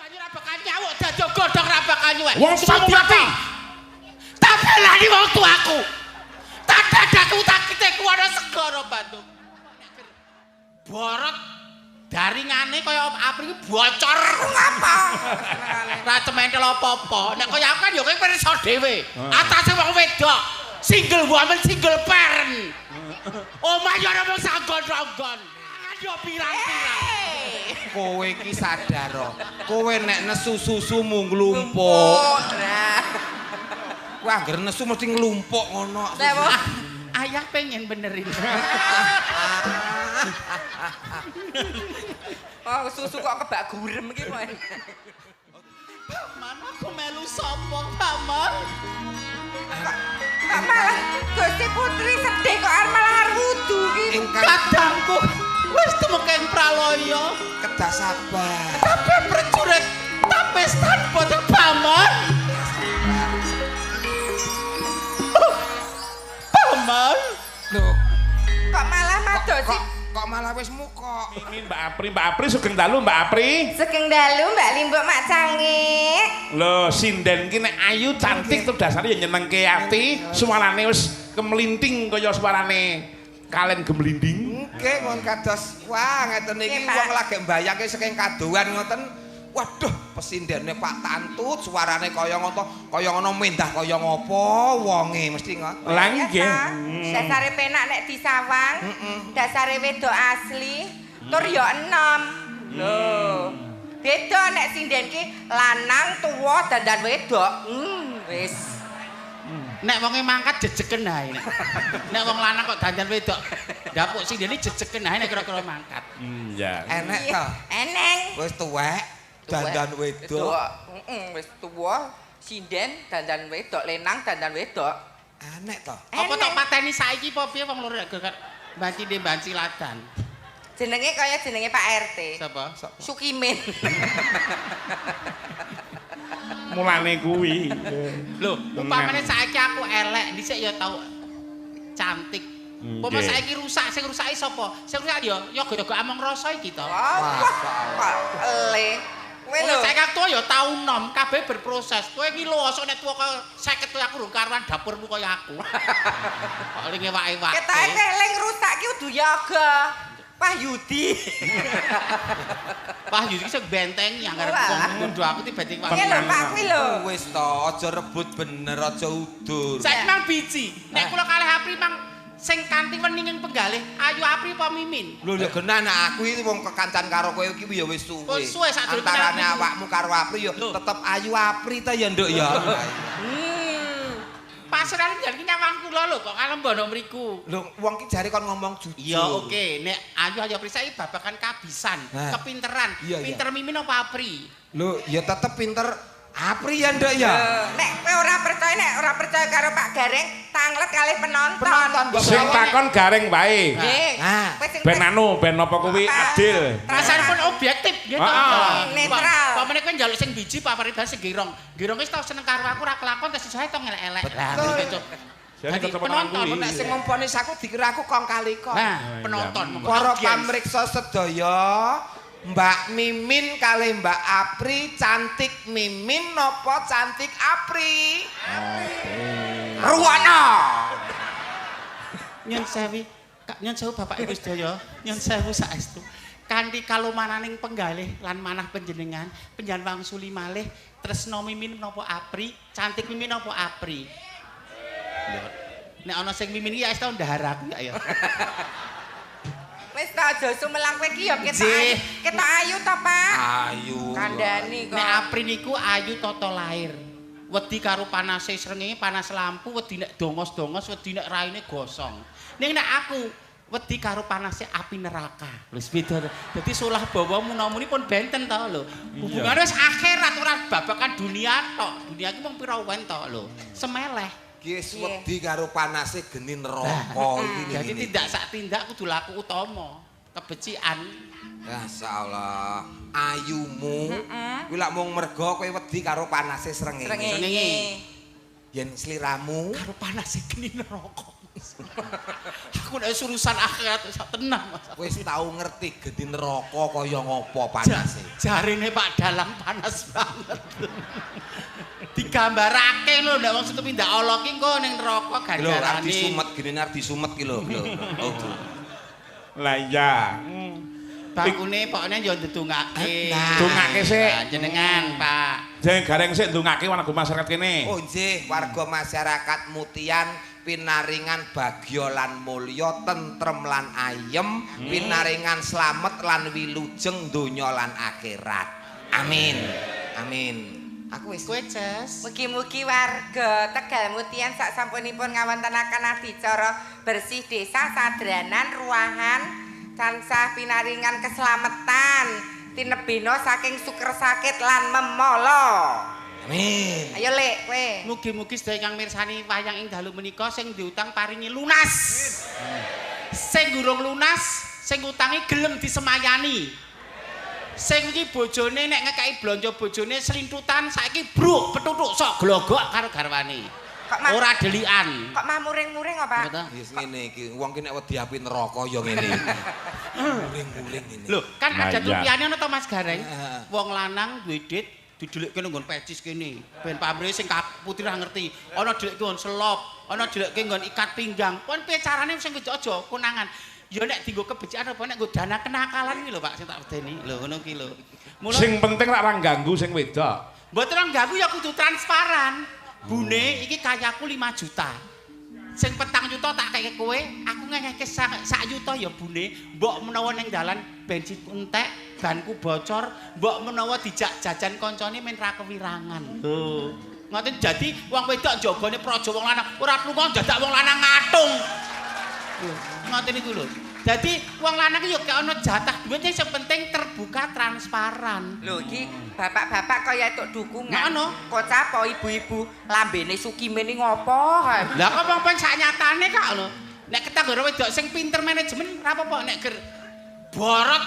banyu ra bakal nyawuk dadi godhong ra bakal nyuwek. Wong tuamu mati. Tak belani wong tuaku. Tak dadaku tak kiteku ana segara Bandung. Borot daringane kaya apri bocor ngapa? Ra cementel apa-apa. Nek kaya aku kan ya kowe pirsa dhewe. Atase wong wedok. Single woman, single parent. Omah yo ana wong sagon-sagon. Yo pirang-pirang. Kowe iki sadar. Kowe nek nesu susumu nglumpuk. Kowe anggere nesu mesti nglumpuk ngono. Ayah pengen benerin. Oh, susu kok kebak gurem iki kowe. Paman aku melu sapa, Paman? Malah Gusti Putri sedih kok malah arep wudu iki. Kadangku wis tumeken praloya. Kedah sabar. Tapi prajurit tapis tanpa Paman. Paman. Loh, Kok malah madosi. kok malah wis muka. Ini Mbak Apri sugeng dalu Mbak Apri. Sugeng dalu Mbak Limbok Mak Cangik. Lho, sinden ki nek ayu cantik tuh dasare ya nyenengke ati, suarane wis kemelinting kaya suarane kalen gemlinding. Nggih, mon kados wah ngeten iki wong lagi mbayangke saking kadoan ngoten. Waduh, pesindene Pak Tantut suarane kaya ngono mendah kaya ngopo wonge mesti ngoten. Lah nggih. Dasare penak nek disawang. Dasare wedok asli. Tur ya enom. Lho. Beda nek sinden ki lanang tuwa dandan wedok. Wis. Nek wonge mangkat jejeken ae. Nek wong lanang kok dandan wedok. Dapuk sindene jejeken ae nek kira-kira mangkat. Iya. Enek to. Eneng. Wis tuwek dandan wedok. Wis tuwa sinden dandan wedok, lenang dandan wedok. Enek to. Apa tok pateni saiki apa piye wong loro gak banci ladan. Jenenge kaya jenenge Pak RT. Sapa? Sukimin. Mulane kuwi. Lho, upamane saiki aku elek, dhisik ya tau cantik. Apa saiki rusak, sing rusaki sapa? Sing rusak ya yoga-yoga among rasa iki to. Le. Kowe lho. Saiki aku tuwa ya tau nom, kabeh berproses. Kowe iki lho asok nek tuwa kaya 50 aku durung karuan dapurmu kaya aku. Kok ling ewak-ewak. Ketake eling rusak ki kudu yoga. Pak Yudi. Wah, iki sing bentengi anggere wong ngondo aku tiba-tiba. Iya lho Pak kuwi lho. Wis to, aja rebut bener, aja udur. Saiki mang biji. Nek kula kalih Apri mang sing kanthi wening penggalih, Ayu Apri apa Mimin? Lho ya genah nek aku iki wong kekancan karo kowe iki ya wis suwe. Oh, suwe sadurunge antarane aku. awakmu karo Apri ya tetep Ayu Apri ta ya nduk ya. Pasrane jan ki nyawang kula lho kok kalembono mriku. Lho wong ki jare kon ngomong jujur. Ya oke, nek Ayu Apri saiki babakan kabisan, kepinteran. Iya, iya. Pinter Mimin apa Apri? Lho ya tetep pinter Apri ya nduk ya. Nek kowe ora percaya karo Pak Gareng, tanglet kalih penonton. Penonton Sing takon garing wae. Nggih. Nah. Kowe sing Ben anu, ben apa kuwi adil. Rasanipun objektif gitu. Netral. Pamane kowe njaluk sing biji Pak Farida sing girong. Girong wis tau seneng karo aku ora kelakon tes iso tok ngelek-elek. Jadi Jadi penonton Nek sing memponis aku dikira aku kong kali kong. Nah, penonton Para pamriksa sedaya, Mbak Mimin kali Mbak Apri cantik Mimin napa cantik Apri? Ruwana. Nyun sewu Bapak Ibu sedaya, nyun sewu saestu. Kanthi kalumananing penggalih lan manah panjenengan, panjenengan wangsuli malih tresna Mimin napa Apri, cantik Mimin napa Apri. Nek ana sing Mimin iki ya wis tau ndahar aku ya. wis ta aja sumelang kowe iki ya ketok ayu to, Pak? Ayu. Kandhani kok. Nek Apri niku ayu tata lair. Wedi karo panase srengenge, panas lampu, wedi nek dongos-dongos, wedi nek raine gosong. Ning nek aku wedi karo panase api neraka. Wis beda. Dadi solah bawa munamuni pun benten to lho. Hubungane wis akhirat ora babakan dunia tok. Dunia iki mung pira wen to lho. Semeleh. Wis wedi karo panase geni neraka iki. Jadi tindak sak tindak kudu laku utama. Kebecikan. Masyaallah, ayumu kuwi lak mung merga kowe wedi karo panase srengenge. Srengenge. Yen sliramu Karo panase geni neraka. Aku nek urusan akhirat sak tenang Mas. Wis tau ngerti gedi neraka kaya ngopo panase. Jarine Pak Dalang panas banget. Digambarake lho nek wong setupi ndak Allah ki engko ning neraka Lho arep ganjarane. disumet gini arep disumet ki lho. Oh. Lah iya. Bakune pokoknya yo ndedongake. Dongake sik. Nah, jenengan, Pak. Jeng gareng sik ndongake warga masyarakat kene. Oh nggih, warga masyarakat Mutian pinaringan bagya lan mulya, tentrem lan ayem, pinaringan slamet lan wilujeng donya lan akhirat. Amin. Amin. Aku wis Kowe Ces. Mugi-mugi warga Tegal Mutian sak sampunipun ngawontenaken adicara bersih desa sadranan ruahan tansah pinaringan keselamatan tinebena saking suker sakit lan memolo. Amin. Ayo Lek kowe. Mugi-mugi sedaya kang mirsani wayang ing dalu menika sing diutang paringi lunas. Sing gurung lunas, sing utangi gelem disemayani. Sing iki bojone nek ngekeki blanja bojone slintutan saiki bruk petutuk sok glogok karo garwane. Kok Ora delikan. Kok mah muring-muring apa? Betul. Wis ngene iki, wong ki nek wedi api neraka ya ngene. Muring-muring ngene. Lho, kan Nah, ada iya. tuliane ana to Mas Gareng. Heeh. Wong lanang duwe dit didelik kene nggon pecis kene. Ben pamrih sing putih ra ngerti. Ana delik nggon selop, ana delik nggon ikat pinggang. Kon piye carane sing wedok aja konangan. Ya nek dienggo kebecikan apa nek nggo dana kenakalan iki lho Pak sing tak wedeni. Lho ngono ki lho. Mula Sing penting rak ora ganggu sing wedok. mboten ora ganggu ya kudu transparan. Bune iki kayaku 5 juta. Sing 4 juta tak keke kowe, aku ngekeke sak juta ya bune. Mbok menawa ning dalan bensin entek, banku bocor, mbok menawa dijak jajan koncone men ra kewirangan. Lho, ngoten dadi wong wedok jagane praja wong lanang, ora lunga dadak wong lanang ngatung. Lho, ngoten iku lho. Dadi wong lanang iki ya kaya ana jatah duit sing penting terbuka transparan. Lho iki bapak-bapak kaya entuk dukungan. Ngono. Kok apa ibu-ibu lambene sukimene ngopo kae? Lah kok wong sak nyatane kak lho. Nek ketanggara wedok sing pinter manajemen ora apa-apa nek ger borot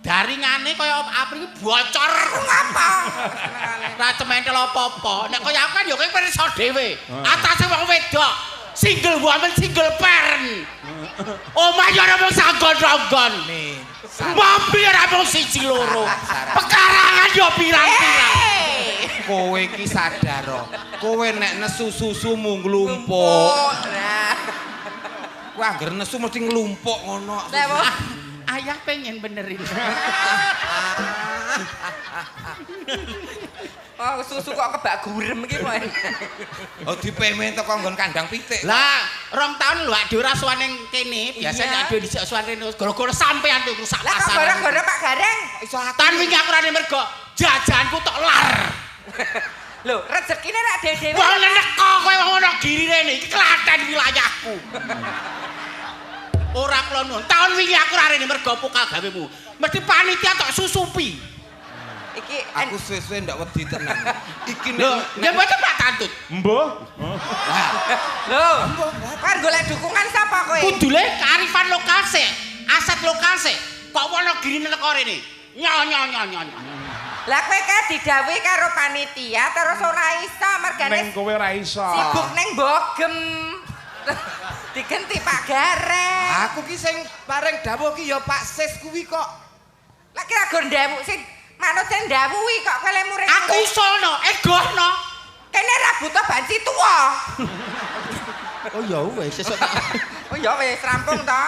daringane kaya apri bocor Ngapa? ora cementel apa-apa. Nek kaya aku kan ya kowe pirsa dhewe. Atase wong wedok single woman single parent. Omah yo ora mung sagon-sagon. Mobil ora mung siji loro. Pekarangan yo pirang-pirang. Kowe iki sadar kok. Kowe nek nesu susumu nglumpuk. Oh, nah. Kowe angger nesu mesti nglumpuk ngono. Lah, Bu. Ayah pengen benerin. Oh, susu kok kebak gurem iki kok. Oh dipemen teko nggon kandang pitik. Lah, 2 tahun lho Ade ora suwan ning kene, biasanya Ade dhisik suwan rene gara-gara sampean tuh rusak Lah kok pasar. gara-gara Pak Gareng? Iso aku. Tan wingi aku rene mergo jajanku tok lar. Lho, rezekine rak dhewe-dhewe. Wong neko kowe wong ono giri rene iki Klaten wilayahku. Ora kula nuwun. Tahun wingi aku ora rene mergo pokal gawemu. Mesti panitia tok susupi. Iki Aku suwe-suwe ndak wedi tenan. Iki Lho, nek ya mboten Pak Tantut. Mbah. lho, kan golek dukungan sapa kowe? Kudune kearifan lokal sik, aset lokal sik. Kok Wonogiri neko rene? Nyo. Lah kowe kae didhawuhi karo panitia terus ora iso mergane Neng kowe ora iso. sibuk ning bogem. Digenti Pak Gareng. aku ki sing bareng dawuh ki ya Pak Sis kuwi kok. Lah kira go ndawuh sing manut sing ndawuhi kok kowe le muring. Aku isono, egohno. Kene ra butuh banci tuwa. Oh ya wis sesuk. Oh ya wis rampung to.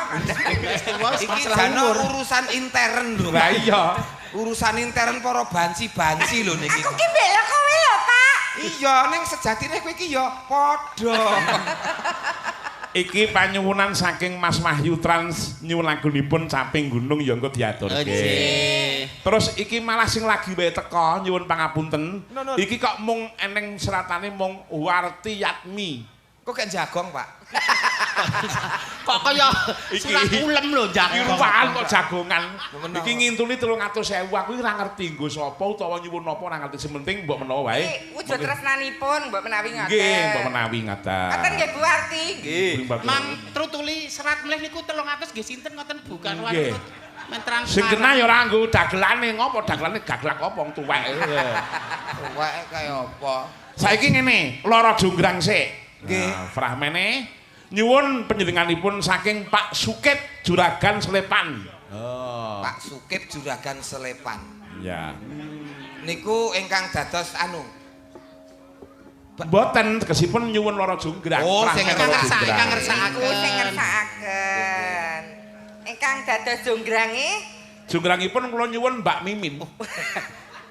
Iki jane urusan intern lho. Lah iya. Urusan intern para banci-banci lho niki. Aku ki mbela kowe lho, Pak. Iya, ning sejatine kowe iki ya padha. Iki panyuwunan saking Mas Wahyu Trans nyuwun lagunipun Caping Gunung ya engko diaturke. Terus iki malah sing lagi wae teko nyuwun pangapunten. Iki kok mung eneng seratane mung Warti Yatmi. Kok gak jagong, Pak? Kok kaya surat ulem lho Iki jagong. ruwahan kok jagongan. Menawa. Iki ngintuli 300.000 aku iki ora ngerti nggo sapa utawa nyuwun napa ora ngerti sing penting mbok menawa wae. Iki wujud tresnanipun mbok menawi ngoten. Nggih, mbok menawi ngaten. Ngoten nggih Bu Warti. Nggih. Mang trutuli serat mleh niku 300 nggih sinten ngoten bukan Nggih. men transparan. Sing kena ya ora nggo dagelane ngopo dagelane gaglak apa wong tuwek. Wae kaya apa? Saiki ngene, lara jonggrang sik. Nggih. Nah, fragmene Nyuwun panjenenganipun saking Pak Sukip Juragan Slepan. Oh. Pak Sukip Juragan Slepan. Ya. Niku ingkang dados anu. Mboten tegesipun nyuwun Loro Jonggrang. Oh, sing ingkang ngersakaken. Sing ngersakaken. Ingkang dados jonggrange Jongrangipun kula nyuwun Mbak Mimin.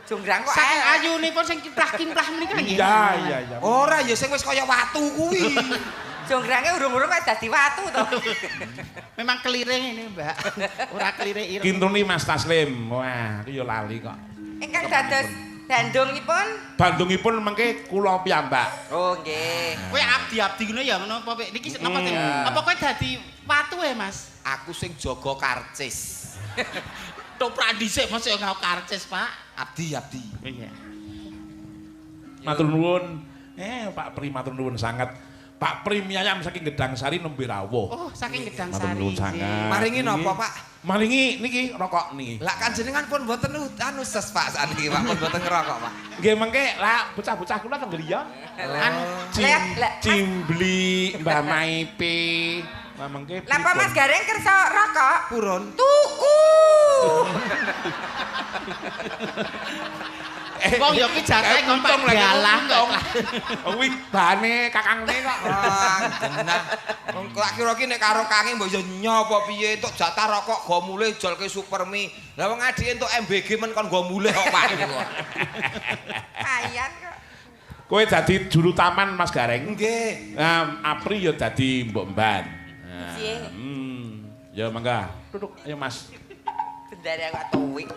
jonggrang kok Saking ayunipun sing kiprah-kiprah menika nggih. Iya. Ora ya sing wis kaya watu kuwi. jonggrangnya urung-urung kok dadi watu to. Memang keliring ini, Mbak. Ora keliring ireng. Kintuni Mas Taslim. Wah, iki ya lali kok. Ingkang dados dandungipun Bandungipun mengke kula piyambak. oh nggih. Kowe abdi-abdi ngono ya ngono apa Pak? Niki napa sing apa kowe dadi watu ya, Mas? Aku sing jaga karcis. Toprak dhisik Mas ya ngau karcis, Pak. Abdi. Iya. Matur nuwun. Pak Pri matur nuwun sangat. Pak Pri miyayam saking Gedang Sari nembe rawuh. Oh, saking Gedang Matur Sari. nuwun sangat. Maringi napa, Pak? Maringi niki rokok niki. Lah kan jenengan pun mboten anu ses Pak saniki Pak, pun mboten ngerokok, Pak. Nggih mengke lah bocah-bocah kula teng griya. Anu Cimbli Mbah Maipi. Lah mengke Lah Pak Mas Gareng kersa rokok? Purun. Tuku. Wong ya ki jatah ngomong dalah kok. Kuwi bahane kakangne kok. Ah, genah. Wong kok kira ki nek karo kange mbok yo nyopo piye entuk jatah rokok go mulih jolke Supermi. Lah wong adike entuk MBG men kon go mulih kok Pak. Ayan kok. Kowe dadi juru taman Mas Gareng. Nggih. Apri ya dadi Mbok Mban. Nggih. Ya mangga. Duduk ayo Mas. Bendara kok tuwik.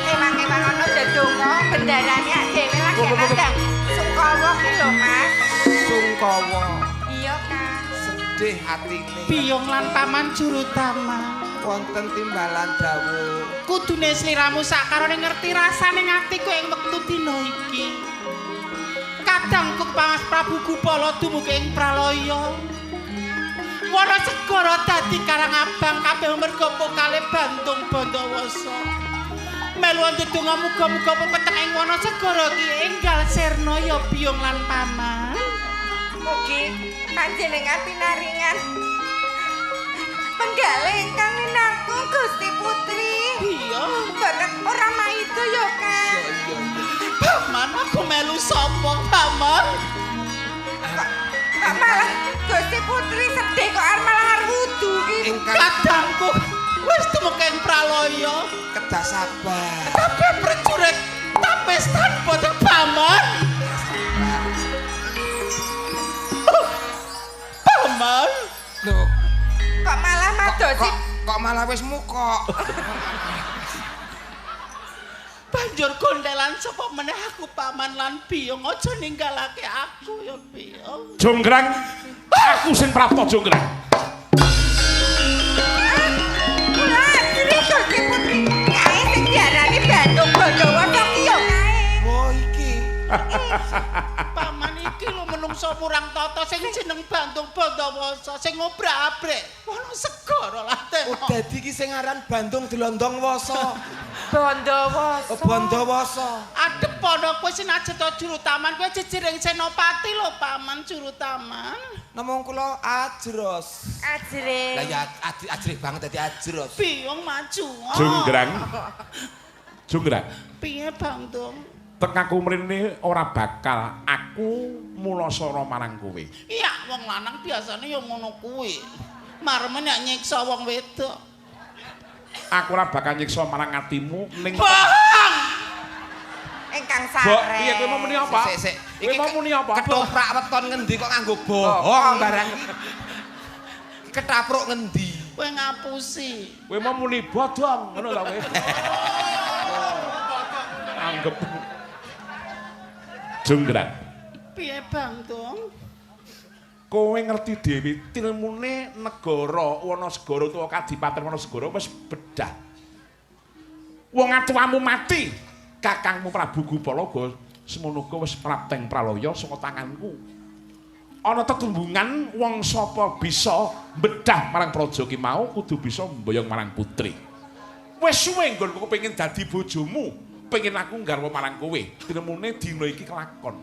Emang ono dedonga bendarane dhewe lagi ada. Sungkawa ki lho Mas. Sungkawa. Iya kan. Sedih atine. Biyong lan paman juru taman. Wonten timbalan dawuh. Kudune sliramu sakarone ngerti rasane atiku ing wektu dina iki. Kadang Mas Prabu Gupala dumugi ing pralaya. Wana segara dadi karang abang kabeh merga pokale Bandung Bandawasa. Melu ndedonga muga-muga pepeteng ing wana segara iki enggal sirna ya biyong lan paman. Mugi panjenengan pinaringan penggalih ingkang minangkung Gusti Putri. Iya. Boten ora maido ya kan. Paman aku melu sapa, Paman? Kok malah Gusti Putri sedih kok malah wudu iki. Kadangku wis tumeka ing pralaya. Kedah sabar. Tapi prajurit tapestan boten Paman. Paman. Loh, Kok malah madosi kok malah wis muka. Banjur gondelan sapa meneh aku Paman lan Biyong aja ninggalake aku ya Biyong. Jonggrang. Aku sing prapta Jonggrang. kula asli Gusti Putri. Kae sing diarani Bandung Bandawasa ki yo kae. Oh iki. Paman iki lho menungso murang tata sing jeneng Bandung Bandawasa sing ngobrak-abrik. Ono segara laten. Oh dadi iki sing aran Bandung Delondong Wasa. Bandawasa. Oh Bandawasa. Adep ana kowe senajan to juru taman kowe jejering senopati lho Paman juru taman. Namung kula ajros. Ajre. Lah ya ajrih banget dadi ajros. Biyong maju. Jonggrang. Jonggrang. Piye Bandung? Tekaku mrene ora bakal aku mulasara marang kowe. Iya, wong lanang biasane ya ngono kuwi. Maremen nek nyiksa wong wedok. Aku ora bakal nyiksa marang atimu ning Bang! Ingkang Mbok, sare. piye kowe mau muni apa? Sik. Kowe mau muni apa? Ketoprak weton ngendi kok nganggo bohong barang iki. Ketapruk ngendi? Kowe ngapusi. Kowe mau muni bodong ngono ta kowe? Anggep. Jonggrang. Piye Bandung? Kowe ngerti dhewe tilmune negara Wanasegara utawa Kadipaten Wanasegara wis bedah. Wong atuwamu mati, kakangmu Prabu Gupala semono uga wis prapteng pralaya saka tanganku. Ana tetumbungan wong sapa bisa bedah marang praja ki mau kudu bisa mboyong marang putri. Wis suwe nggonku kepengin dadi bojomu. pengen aku nggarwa marang kowe. Dinemune dina iki kelakon.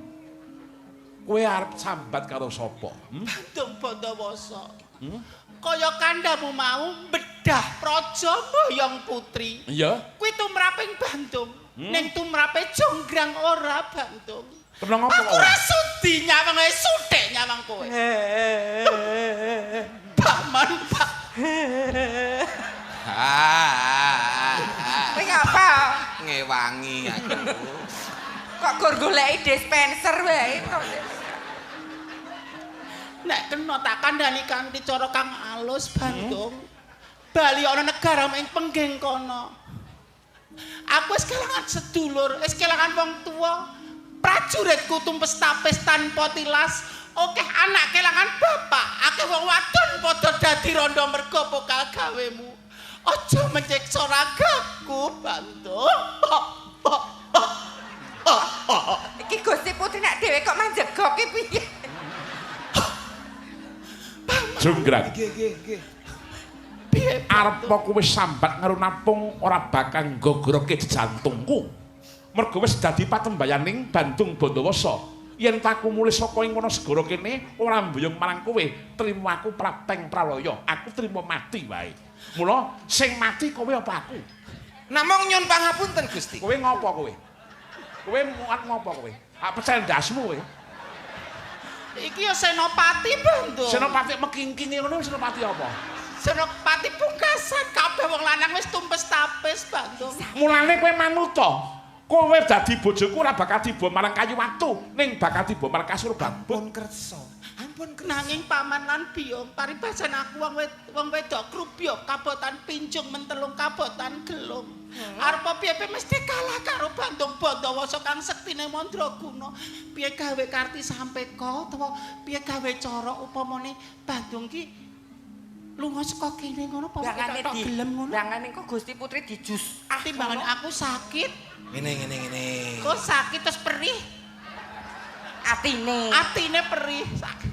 Kowe arep sambat karo sapa? Bandung Bondowoso. Kaya kandhamu mau bedah praja mboyong putri. Iya. Kuwi tumraping Bandung. Ning tumrape Jonggrang ora Bandung. Tenang apa aku ora sudi nyawang suthik nyawang kowe. Paman, Pak. Kowe ngapa? Ngewangi aku. Kok gur goleki dispenser wae. Nek kena tak kandhani kanthi cara kang alus Bandung. Bali ana negara ing pengging kono. Aku wis kelangan sedulur, wis kelangan wong tuwa. Prajuritku tumpes tapis tanpa tilas. Akeh anak kelangan bapak, akeh wong wadon padha dadi randha merga pokal gawemu. Aja menyiksa ragaku, Bandung. Iki Gusti Putri nek dhewe kok manjegoke piye? Jonggrang. Nggih. Arep kowe sambat karo napung ora bakal nggogroke jantungku. Mergo wis dadi patembayaning Bandung Bondowoso. Yen taku mulih saka ing kono segara kene ora mbuyung marang kowe, trima aku prapteng pralaya. Aku trima mati wae. Mula sing mati kowe apa aku? Namung nyun pangapunten Gusti. Kowe ngopo kowe? Kowe muat ngopo kowe? Apa cendasmu kowe? Iki ya Senopati Bandung. Senopati mekingkinge ngono senopati apa? Senopati pungkasan kabeh wong lanang wis tumpes tapis Bandung. Mulane kowe manut to. Kowe dadi bojoku ora bakal tiba marang kayu watu, ning bakal tiba marang kasur bambu. Ampun kersa. Ampun kersa. Nanging paman lan biyong paribasan aku wong wedok Krupyok kabotan Pinjung Mentelung kabotan Gelung. Arep piye mesti kalah karo Bandung Bondowoso kang sektine Mandraguna. Piye gawe karti sampeka utawa piye gawe cara upamane Bandung ki lunga saka kene ngono apa tok gelem ngono. Dangane kok Gusti Putri dijus. Timbangan aku sakit. Ngene. Kok sakit terus perih? Atine perih. Sakit.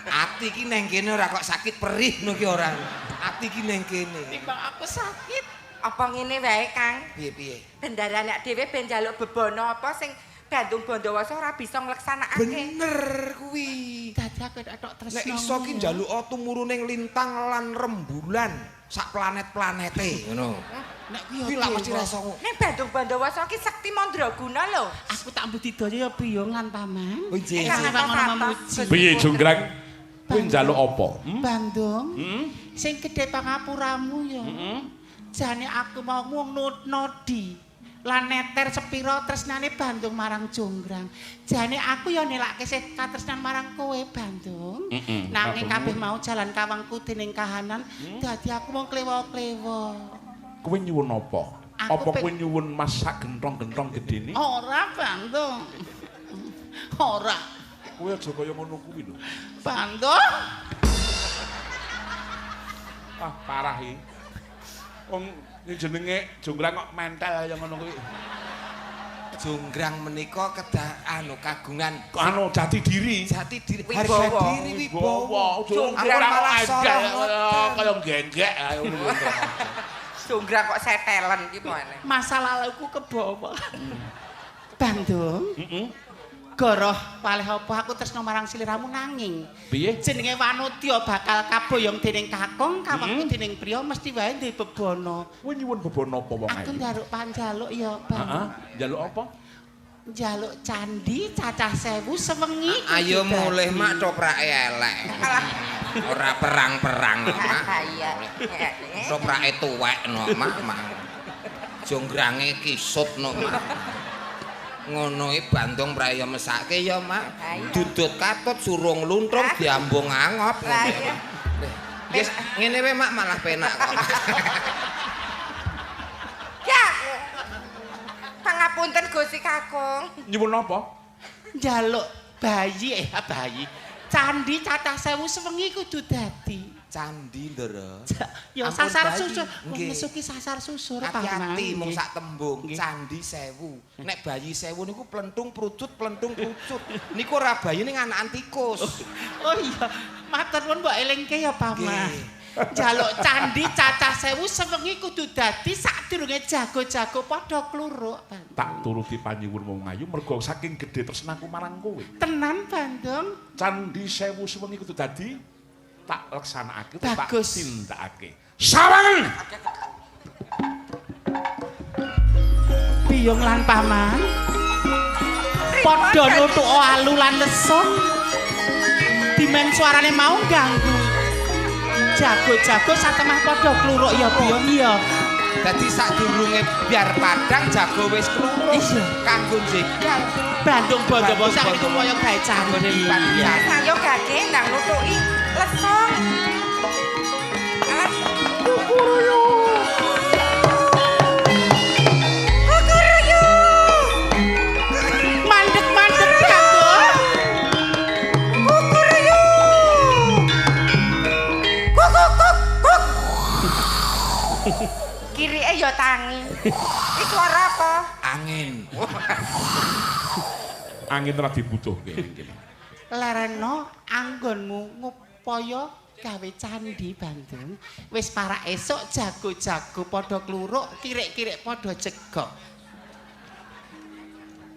Ati ki neng kene ora kok sakit perih ngono ki ora. Ati ki neng kene. Timbang aku sakit. Apa ngene wae, Kang? Piye? Bendarane dhewe ben njaluk bebono apa sing Bandung Bondowoso ora bisa ngleksanakake. Bener kuwi. Dadi aku tok tresno. Nek iso ki njaluk tumuruning lintang lan rembulan sak planet-planete ngono. Nek kuwi lak mesti rasa ngono. Nek Bandung Bondowoso ki sekti Mandraguna lho. Aku tak budidaya ya biyongan paman. Oh nggih. Piye Jonggrang? Kowe njaluk apa? Bandung. Sing gedhe pangapuramu ya. Jane aku mau nut-nodi. Lan neter sepira tresnane Bandung marang Jonggrang. Jane aku ya nelakke sih katresnan marang kowe Bandung. Nanging kabeh mau jalan kawangku dening kahanan, dadi aku mung klewo-klewo. Kowe nyuwun apa? Apa kowe nyuwun masak genthong-genthong gedene? Ora Bandung. Ora. Kowe aja kaya ngono kuwi lho. Bandung. Ah, parah iki. Wong jenenge Jonggrang kok mentel kaya ngono kuwi. Jonggrang menika kedah kagungan Jati diri. Harga diri wibawa. Jonggrang malah kaya genggek ngono. Jonggrang kok setelen iki mene. Masa laluku kebawa. Bandung. Goroh palih apa aku tresno marang sliramu nanging. Piye? Jenenge Wanudya bakal kaboyong dening kakung, kawengku dening priya mesti wae ndek bebono. Kowe nyuwun bebono apa wong ae? Aku njaluk panjaluk ya, Bang. Heeh, njaluk apa? Njaluk candi cacah 1000 sewengi. Ayo mulih mak coprake elek. Ora perang-perang mak. Iya. Coprake tuwek no mak. Jonggrange kisut no mak. Ngono iki Bandung praya mesake ya mak. Dudut katut surung luntrung diambung angop. Wis ngene wae mak malah penak kok. Ya. Pangapunten Gusti Kakung. Nyuwun apa? Njaluk bayi bayi. Candi cacah 1000 sewengi kudu dadi. Candi ndara. Ya sasar susur. Wong mesuki sasar susur hati-hati mung sak tembung candi 1000. Nek bayi 1000 niku plentung prudut. Niku ora bayi ning anakan tikus. Oh iya, matur nuwun mbok elingke ya Paman. Njaluk candhi cacah 1000 sewengi kudu dadi sadurunge jago-jago padha kluruk. Tak turuti panyuwun wong ayu mergo saking gedhe tresnaku marang kowe. Tenan, Bandung. Candhi 1000 sewengi kudu dadi tak laksanakake tak Bagus. tindakake. Sawangen. Biyong lan paman. Padha nutuk alu lan lesung. Dimen suarane mau ganggu. Jago-jago satemah padha kluruk ya biyong ya. Dadi sadurunge biar padang jago wis kluruk. Iya. Kanggo jegal. Bandung Bondowoso iku kaya gawe candhi. Sayo gage ndang nutuki lesung. Alah. Kukuruyu. Mandek-mandek Bandung. Kukuruyu. Kuk. Kirike ya tangi. Iku ora apa? Angin. Angin ora dibutuhke. Lereno anggonmu ngupaya gawe candhi Bandung. Wis para esuk jago-jago padha kluruk, kirik-kirik padha jegok.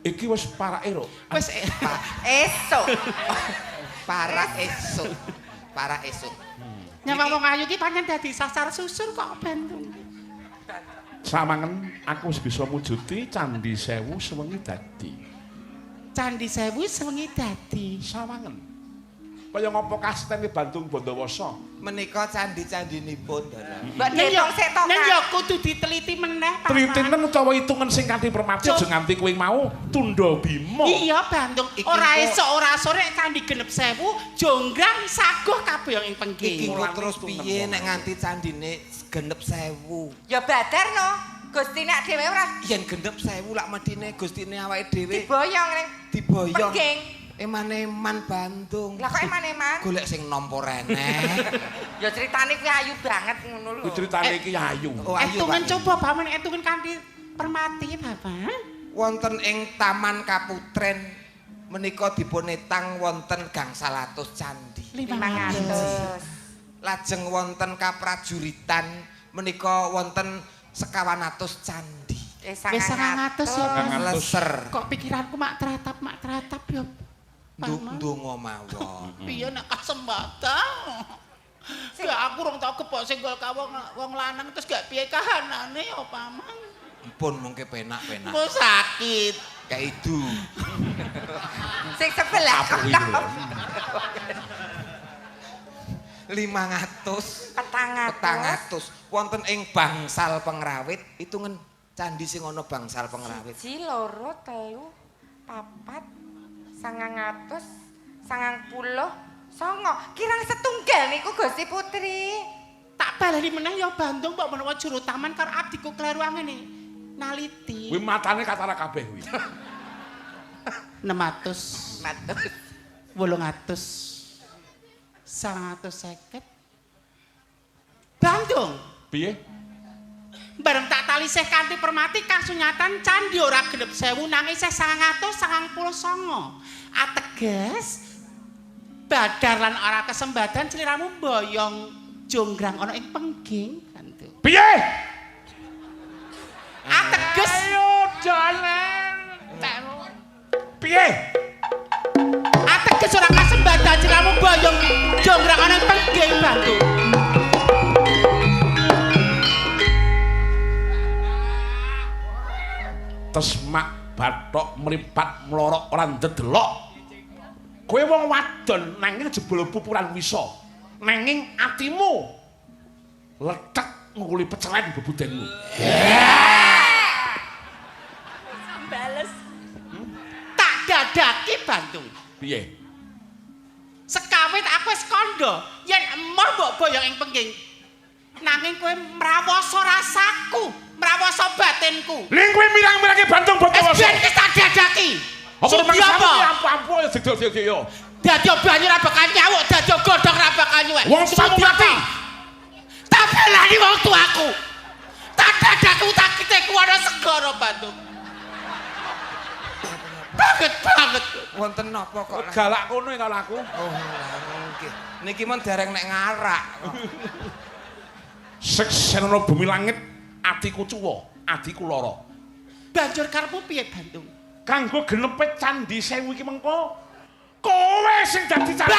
Iki wis parake ro. Wis Esuk. Para esuk. nyawang wong ayu ki pancen dadi sasar susur kok Bandung. Samangen aku wis bisa mujudi candhi 1000 sewengi dadi. Candhi 1000 sewengi dadi. Sawangen. Kaya ngapa kastene Bandung Bondowoso? Menika candhi-candhinipun, Dara. Mbak Detong sik to. Nen ya kudu diteliti meneh, Paman. Tritinen utawa hitungan sing kanthi permati aja nganti kowe mau tunda bima. Iya, Bandung. Iki Ora kok- esuk ora sore candhi genep 1000, jonggrang saguh kabeh ing Iki pengging. kok terus piye nek nganti candhine genep 1000? Ya badar no. Gusti nek dhewe ora Yen genep 1000 lak medine Gustine awake dhewe diboyong ning diboyong. pengging. Eman-eman Bandung. Lah kok eman-eman? Golek sing nampa reneh. Ya critane kuwi ayu banget ngono lho. Ku critane iki ayu. Oh, ayu, Etungan Pak. coba Baman etungan kanthi permati, Bapak. Wonten ing Taman Kaputren menika dipunetang wonten gangsal atus candhi. 500. Lajeng wonten kaprajuritan menika wonten 1.000 candhi. Wis 900 ya, Pak. Leser. Kok pikiranku mak teratap ya. Paman. Ndonga mawon. Piye nek kasembatan? Ya aku rong tau kepok senggol kawong wong lanang terus gak piye kahanane ya, Paman. Ampun mungke penak-penak. Kok sakit. Kayak itu. Sing sebelah. Apa iki lho? 500 wonten ing bangsal pengrawit hitungan candhi sing ana bangsal pengrawit. 1 2 3 4 900 90 songo kirang setunggal niku Gusti Putri. Tak baleni meneh ya Bandung mbok menawa juru taman karo abdiku kleru ngene. Naliti. Kuwi matane katara kabeh kuwi. 600 Matur. 800 150 Bandung. Piye? Bareng tak talisih kanthi permati kasunyatan candhi ora genep 1000 nanging isih 999. Ateges badar lan ora kesempatan sliramu boyong jonggrang ana ing pengging Bandung. Piye? Ateges Ayo jalan. Piye? ateges ora kesempatan sliramu boyong jonggrang ana ing pengging Bandung. Tesmak bathok mripat mlorok ora ndedelok. Kowe wong wadon nanging jebul pupuran wisa. Nanging atimu letek nguli pecelen bebudenmu. Bales. Tak dadaki Bandung. Piye? Sekawit aku wis kandha yen emoh mbok boyong ing pengging. Nanging kowe mrawasa rasaku, mrawasa batinku. Ning kowe mirang-mirange Bandung Bondowoso. Wis ben iki tak dadaki. Apa Sing rumangsamu apa? ampu-ampu ya segel-segel yo. Dadi banyu ra bakal nyawuk, dadi godhong ra bakal nyuwek. Wong tuamu mati. Tak belani wong tuaku. Tak dadaku tak kiteku ana segara Bandung. Banget. Wonten napa kok? Galak kono kalau aku. Oh, nggih. Niki men dereng nek ngarak. Seksenono bumi langit, atiku cuwa, atiku lara. Banjur karepmu piye, Bantung? Kanggo genepe Candhi Sewu iki mengko, kowe sing dadi candhi.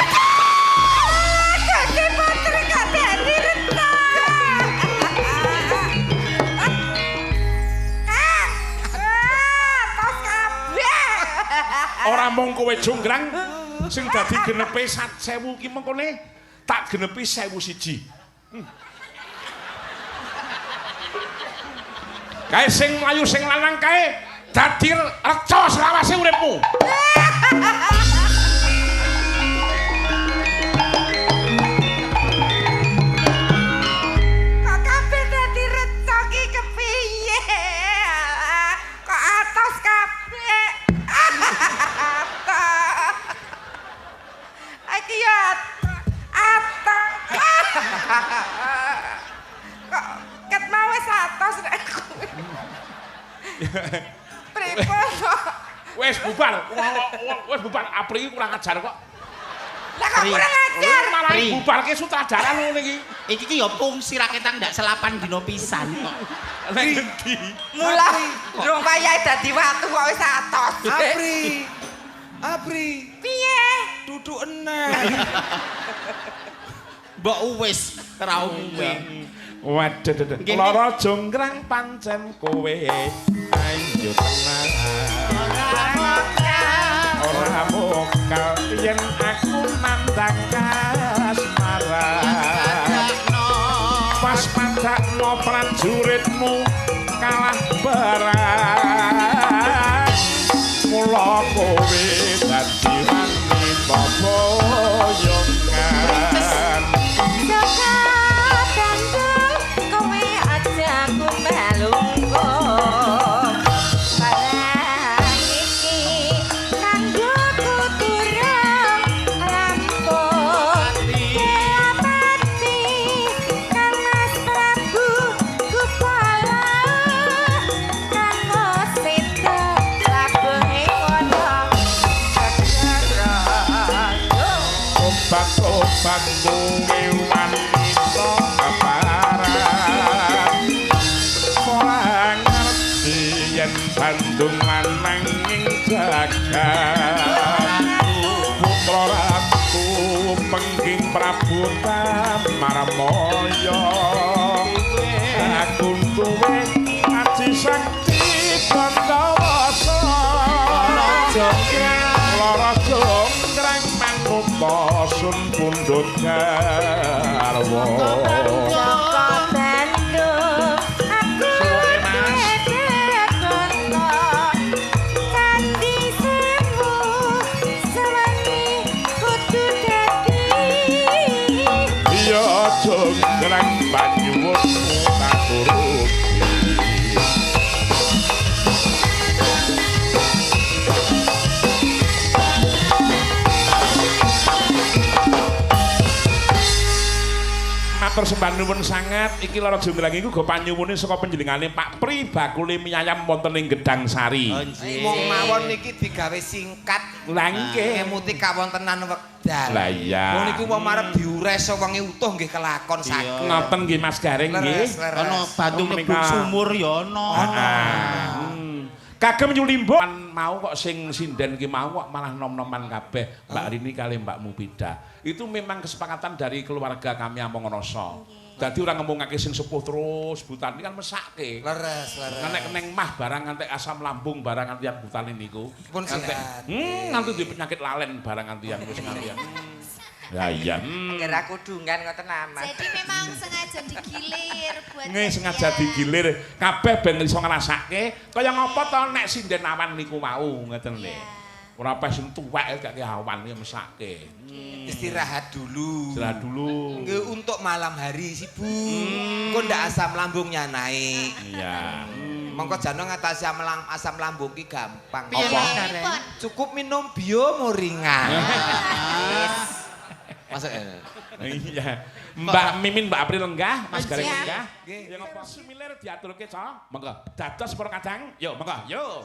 Dadi putri gak dadi reta. Tos kabeh. Ora mung kowe jonggrang sing dadi genepe 1000 ki mengkone tak genepi 1001. Kae sing mlayu sing lanang kae dadi reca selawase uripmu. Kok kabeh dadi reca ki kepiye? Kok atos kabeh. Iki ya atos. Kok ket mau wis atos nek kowe. Pripun kok? Wes bubar, wes bubar. Apri iki kurang ajar kok. Lah kok kurang ajar. Malah bubarke sutradara ngono iki. Iki ki ya fungsi raketang ndak selapan dino pisan kok. Lek ngendi? Mulah rong wayahe dadi watu kok wis atos. Apri. Piye? Duduk eneh. Mbok wis ra umum. Waduh, lara jonggrang pancen kowe ayo tenang. Ora mokal yen aku nandang kasmaran. Pas padakno prajuritmu kalah perang. Mula kowe dadi wanita boyongan. Obat kowe wanita keparan. Ora ngerti yen Bandung lanang ing jagat. Putra ratu pengging Prabu Tamarmaya. Aku kowe aji sakti Pandawasa. Lara jonggrang mangupasun pundhut garwa. Joko Bandung aku dekono Candhi Sewu sewengi kudu dadi. Ya jonggrang banyuwunmu tak turuti. Matur sembah nuwun sanget. Iki lara jonggrang iku go panyuwune saka panjenengane Pak Pri bakule miyayam wonten ing Gedang Sari. Wong mawon niki digawe singkat. Lah nggih. Ngemuti kawontenan wekdal. Lah iya. Wong niku wong marep diures wengi utuh nggih kelakon saged. Ngoten nggih Mas Gareng nggih. Ana Bandung nebuk sumur ya ana. Kagem nyulimbo mau kok sing sinden ki mau kok malah nom-noman kabeh Mbak Rini kali Mbak Mubida. Itu memang kesepakatan dari keluarga kami Among Rasa. Dadi ora ngomongake sing sepuh terus butan iki kan mesake. Leres. Nek neng mah barang ngantek asam lambung barang ngantian butan niku. Pun sehat. Nganti di penyakit lalen barang ngantian wis ngantian. Ya iya. Kira kudungan ngoten amat. Jadi memang sengaja digilir buat Nggih sengaja digilir kabeh ben iso ngrasake kaya ngapa to nek sinden awan niku mau ngeten lho. Ora pas sing tuwek gak ki awan ya mesake. Istirahat dulu. Istirahat dulu. Nggih untuk malam hari sibuk. Kok ndak asam lambungnya naik. Iya. Mongko jane ngatasi asam lambung ki gampang. Piye Mas Gareng? Cukup minum biomoringan. Masuk Iya. Mbak Mimin, Mbak April lenggah, Mas Gareng lenggah. Nggih. Ya ngopo sumilir diaturke, Cok? Monggo. Dados para kadang. Yo, monggo. Yo.